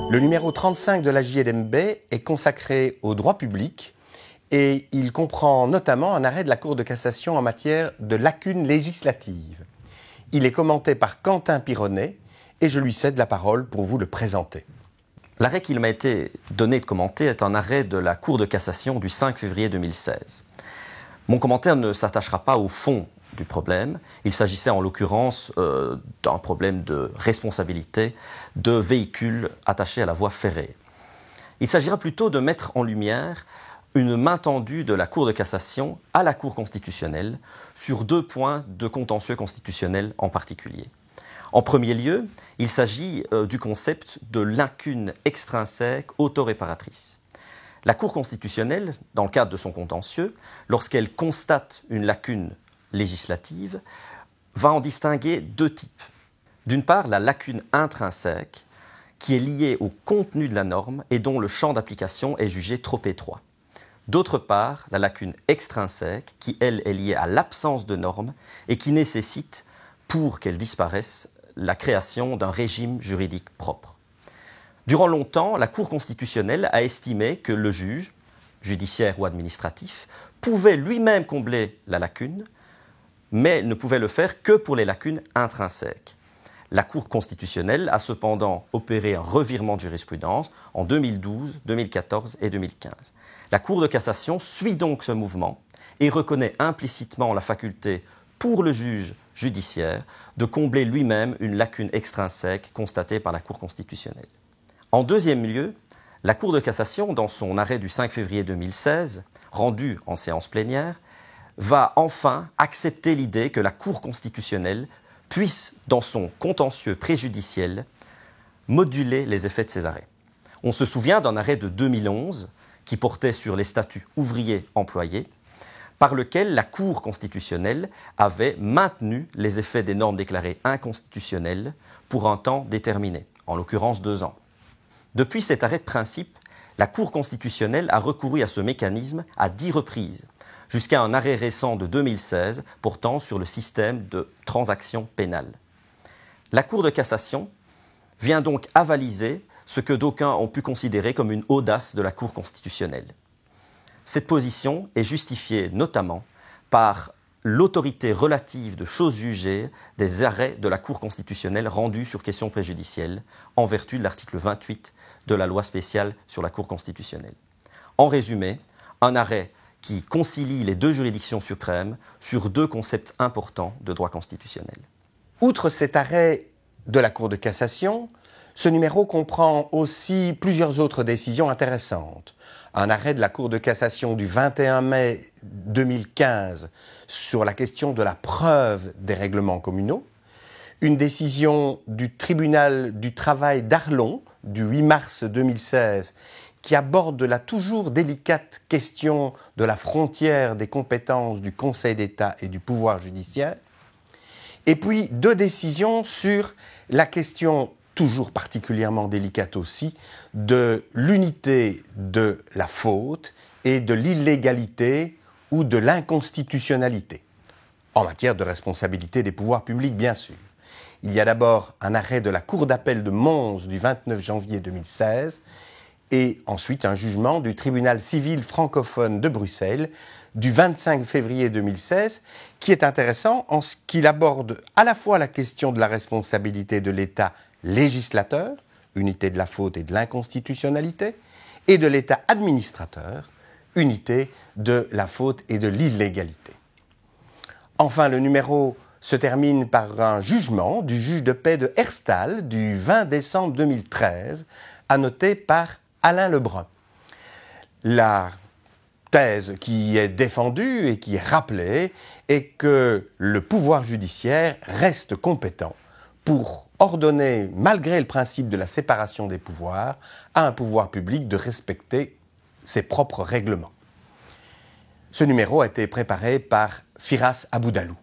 Le numéro 35 de la JLMB est consacré au droit public et il comprend notamment un arrêt de la Cour de cassation en matière de lacunes législatives. Il est commenté par Quentin Pironnet et je lui cède la parole pour vous le présenter. L'arrêt qu'il m'a été donné de commenter est un arrêt de la Cour de cassation du 5 février 2016. Mon commentaire ne s'attachera pas au fond du problème. Il s'agissait en l'occurrence d'un problème de responsabilité de véhicules attachés à la voie ferrée. Il s'agira plutôt de mettre en lumière une main tendue de la Cour de cassation à la Cour constitutionnelle sur deux points de contentieux constitutionnel en particulier. En premier lieu, il s'agit du concept de lacune extrinsèque autoréparatrice. La Cour constitutionnelle, dans le cadre de son contentieux, lorsqu'elle constate une lacune législative, va en distinguer deux types. D'une part, la lacune intrinsèque, qui est liée au contenu de la norme et dont le champ d'application est jugé trop étroit. D'autre part, la lacune extrinsèque, qui, elle, est liée à l'absence de normes et qui nécessite, pour qu'elle disparaisse, la création d'un régime juridique propre. Durant longtemps, la Cour constitutionnelle a estimé que le juge, judiciaire ou administratif, pouvait lui-même combler la lacune, mais ne pouvait le faire que pour les lacunes intrinsèques. La Cour constitutionnelle a cependant opéré un revirement de jurisprudence en 2012, 2014 et 2015. La Cour de cassation suit donc ce mouvement et reconnaît implicitement la faculté pour le juge judiciaire de combler lui-même une lacune extrinsèque constatée par la Cour constitutionnelle. En deuxième lieu, la Cour de cassation, dans son arrêt du 5 février 2016, rendu en séance plénière, va enfin accepter l'idée que la Cour constitutionnelle puisse, dans son contentieux préjudiciel, moduler les effets de ces arrêts. On se souvient d'un arrêt de 2011 qui portait sur les statuts ouvriers-employés, par lequel la Cour constitutionnelle avait maintenu les effets des normes déclarées inconstitutionnelles pour un temps déterminé, en l'occurrence 2 ans. Depuis cet arrêt de principe, la Cour constitutionnelle a recouru à ce mécanisme à 10 reprises, jusqu'à un arrêt récent de 2016 portant sur le système de transaction pénale. La Cour de cassation vient donc avaliser ce que d'aucuns ont pu considérer comme une audace de la Cour constitutionnelle. Cette position est justifiée notamment par l'autorité relative de choses jugées des arrêts de la Cour constitutionnelle rendus sur questions préjudicielles en vertu de l'article 28 de la loi spéciale sur la Cour constitutionnelle. En résumé, un arrêt qui concilie les deux juridictions suprêmes sur deux concepts importants de droit constitutionnel. Outre cet arrêt de la Cour de cassation, ce numéro comprend aussi plusieurs autres décisions intéressantes. Un arrêt de la Cour de cassation du 21 mai 2015 sur la question de la preuve des règlements communaux, une décision du tribunal du travail d'Arlon du 8 mars 2016 qui aborde la toujours délicate question de la frontière des compétences du Conseil d'État et du pouvoir judiciaire, et puis 2 décisions sur la question toujours particulièrement délicate aussi, de l'unité de la faute et de l'illégalité ou de l'inconstitutionnalité, en matière de responsabilité des pouvoirs publics, bien sûr. Il y a d'abord un arrêt de la Cour d'appel de Mons du 29 janvier 2016 et ensuite un jugement du tribunal civil francophone de Bruxelles du 25 février 2016 qui est intéressant en ce qu'il aborde à la fois la question de la responsabilité de l'État législateur, unité de la faute et de l'inconstitutionnalité, et de l'État administrateur, unité de la faute et de l'illégalité. Enfin, le numéro se termine par un jugement du juge de paix de Herstal du 20 décembre 2013, annoté par Alain Lebrun. La thèse qui est défendue et qui est rappelée est que le pouvoir judiciaire reste compétent pour ordonner, malgré le principe de la séparation des pouvoirs, à un pouvoir public de respecter ses propres règlements. Ce numéro a été préparé par Firas Aboudalou.